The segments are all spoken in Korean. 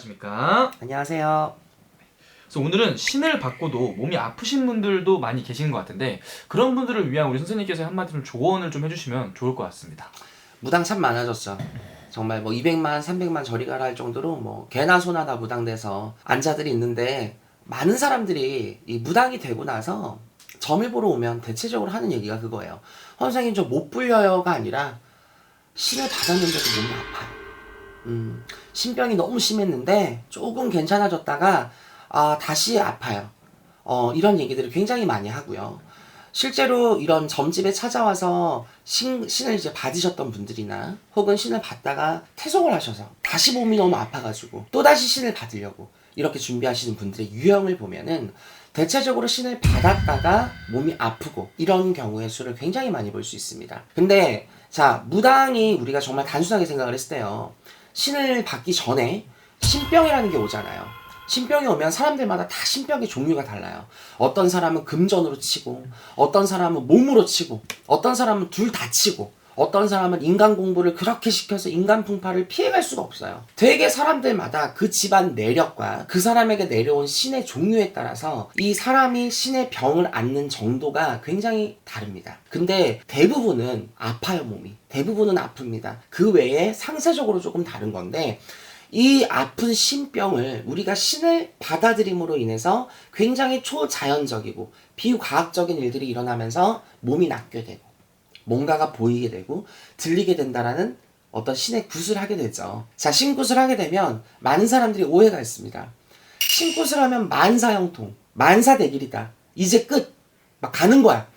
안녕하십니까. 안녕하세요. 그래서 오늘은 신을 받고도 몸이 아프신 분들도 많이 계시는 것 같은데 그런 분들을 위한 우리 선생님께서 한마디 좀 조언을 좀 해주시면 좋을 것 같습니다. 무당 참 많아졌죠. 정말 뭐 200만, 300만 저리 가라 할 정도로 뭐 개나 소나 다 무당돼서 안자들이 있는데 많은 사람들이 이 무당이 되고 나서 점을 보러 오면 대체적으로 하는 얘기가 그거예요. 선생님 저 못 불려요가 아니라 신을 받았는데도 몸이 아파요. 신병이 너무 심했는데 조금 괜찮아졌다가 다시 아파요. 이런 얘기들을 굉장히 많이 하고요. 실제로 이런 점집에 찾아와서 신을 이제 받으셨던 분들이나 혹은 신을 받다가 퇴속을 하셔서 다시 몸이 너무 아파가지고 또다시 신을 받으려고 이렇게 준비하시는 분들의 유형을 보면은 대체적으로 신을 받았다가 몸이 아프고 이런 경우의 수를 굉장히 많이 볼 수 있습니다. 근데 자, 무당이 우리가 정말 단순하게 생각을 했을 때요. 신을 받기 전에 신병이라는 게 오잖아요. 신병이 오면 사람들마다 다 신병의 종류가 달라요. 어떤 사람은 금전으로 치고, 어떤 사람은 몸으로 치고, 어떤 사람은 둘 다 치고, 어떤 사람은 인간 공부를 그렇게 시켜서 인간 풍파를 피해갈 수가 없어요. 되게 사람들마다 그 집안 내력과 그 사람에게 내려온 신의 종류에 따라서 이 사람이 신의 병을 앓는 정도가 굉장히 다릅니다. 근데 대부분은 아파요, 몸이. 대부분은 아픕니다. 그 외에 상세적으로 조금 다른 건데 이 아픈 신병을 우리가 신을 받아들임으로 인해서 굉장히 초자연적이고 비과학적인 일들이 일어나면서 몸이 낫게 되고 뭔가가 보이게 되고 들리게 된다라는 어떤 신의 굿을 하게 되죠. 자, 신굿을 하게 되면 많은 사람들이 오해가 있습니다. 신굿을 하면 만사형통, 만사대길이다. 이제 끝. 막 가는 거야.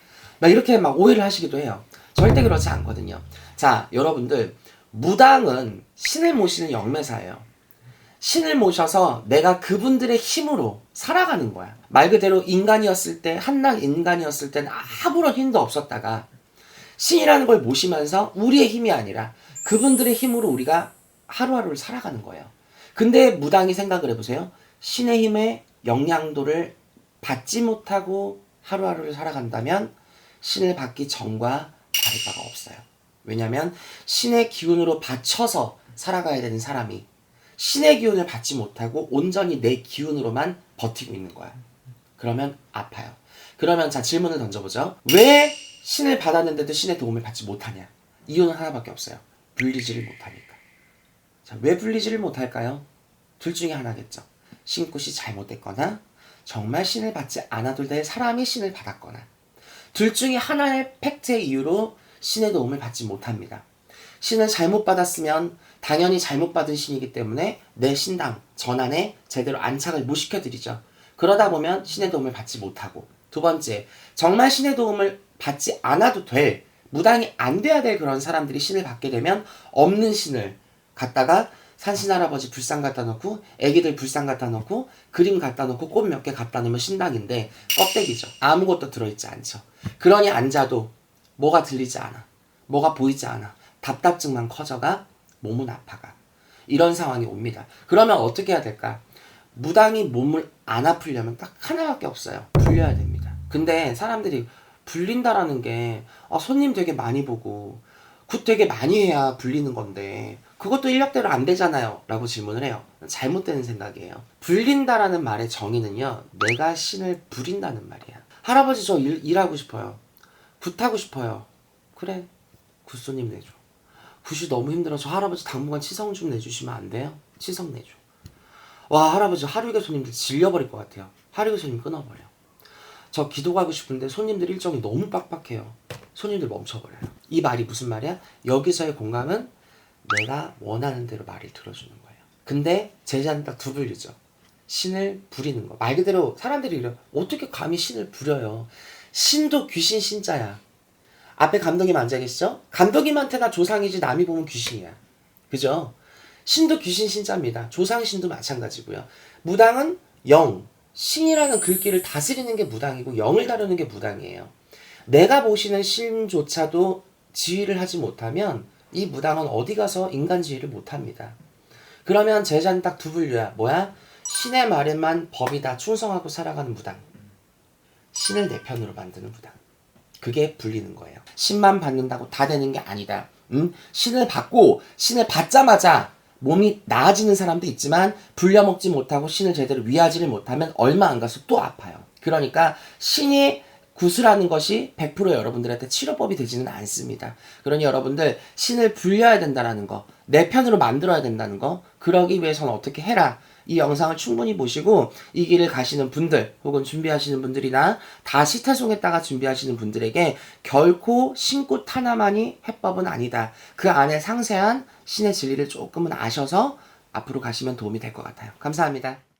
막 이렇게 막 오해를 하시기도 해요. 절대 그렇지 않거든요. 자, 여러분들 무당은 신을 모시는 영매사예요. 신을 모셔서 내가 그분들의 힘으로 살아가는 거야. 말 그대로 인간이었을 때, 한낱 인간이었을 때는 아무런 힘도 없었다가 신이라는 걸 모시면서 우리의 힘이 아니라 그분들의 힘으로 우리가 하루하루를 살아가는 거예요. 근데 무당이 생각을 해보세요. 신의 힘의 영향도를 받지 못하고 하루하루를 살아간다면 신을 받기 전과 다를 바가 없어요. 왜냐하면 신의 기운으로 받쳐서 살아가야 되는 사람이 신의 기운을 받지 못하고 온전히 내 기운으로만 버티고 있는 거야. 그러면 아파요. 그러면 자, 질문을 던져보죠. 왜 신을 받았는데도 신의 도움을 받지 못하냐? 이유는 하나밖에 없어요. 불리지를 못하니까. 자, 왜 불리지를 못할까요? 둘 중에 하나겠죠. 신굿이 잘못됐거나 정말 신을 받지 않아도 될 사람이 신을 받았거나 둘 중에 하나의 팩트의 이유로 신의 도움을 받지 못합니다. 신을 잘못 받았으면 당연히 잘못 받은 신이기 때문에 내 신당, 전안에 제대로 안착을 못 시켜드리죠. 그러다 보면 신의 도움을 받지 못하고 두 번째, 정말 신의 도움을 받지 않아도 될, 무당이 안 돼야 될 그런 사람들이 신을 받게 되면 없는 신을 갖다가 산신할아버지 불상 갖다 놓고 애기들 불상 갖다 놓고 그림 갖다 놓고 꽃 몇 개 갖다 놓으면 신당인데 껍데기죠. 아무것도 들어있지 않죠. 그러니 앉아도 뭐가 들리지 않아. 뭐가 보이지 않아. 답답증만 커져가 몸은 아파가. 이런 상황이 옵니다. 그러면 어떻게 해야 될까? 무당이 몸을 안 아프려면 딱 하나밖에 없어요. 불려야 됩니다. 근데 사람들이 불린다라는 게 손님 되게 많이 보고 굿 되게 많이 해야 불리는 건데 그것도 인력대로 안 되잖아요 라고 질문을 해요. 잘못된 생각이에요. 불린다라는 말의 정의는요, 내가 신을 부린다는 말이야. 할아버지 저 일하고 싶어요. 굿 하고 싶어요. 그래, 굿 손님 내줘. 굿이 너무 힘들어서 할아버지 당분간 치성 좀 내주시면 안 돼요? 치성 내줘. 와, 할아버지 하루이게 손님들 질려버릴 것 같아요. 하루이게 손님 끊어버려. 저 기도 가고 싶은데 손님들 일정이 너무 빡빡해요. 손님들 멈춰버려요. 이 말이 무슨 말이야? 여기서의 공감은 내가 원하는 대로 말을 들어주는 거예요. 근데 제자는 딱 두 분류죠. 신을 부리는 거. 말 그대로 사람들이 이래요. 어떻게 감히 신을 부려요? 신도 귀신 신자야. 앞에 감독님 앉아 계시죠? 감독님한테나 조상이지 남이 보면 귀신이야. 그죠? 신도 귀신 신자입니다. 조상신도 마찬가지고요. 무당은 영, 신이라는 글귀를 다스리는 게 무당이고 영을 다루는 게 무당이에요. 내가 보시는 신조차도 지휘를 하지 못하면 이 무당은 어디 가서 인간 지휘를 못합니다. 그러면 제자는 딱 두 분류야. 뭐야? 신의 말에만 법이다 충성하고 살아가는 무당. 신을 내 편으로 만드는 무당. 그게 불리는 거예요. 신만 받는다고 다 되는 게 아니다. 신을 받고 신을 받자마자 몸이 나아지는 사람도 있지만 불려먹지 못하고 신을 제대로 위하지를 못하면 얼마 안 가서 또 아파요. 그러니까 신이 구슬하는 것이 100% 여러분들한테 치료법이 되지는 않습니다. 그러니 여러분들 신을 불려야 된다는 거, 내 편으로 만들어야 된다는 거, 그러기 위해서는 어떻게 해라. 이 영상을 충분히 보시고 이 길을 가시는 분들 혹은 준비하시는 분들이나 다 시타송에다가 준비하시는 분들에게 결코 신꽃 하나만이 해법은 아니다. 그 안에 상세한 신의 진리를 조금은 아셔서 앞으로 가시면 도움이 될 것 같아요. 감사합니다.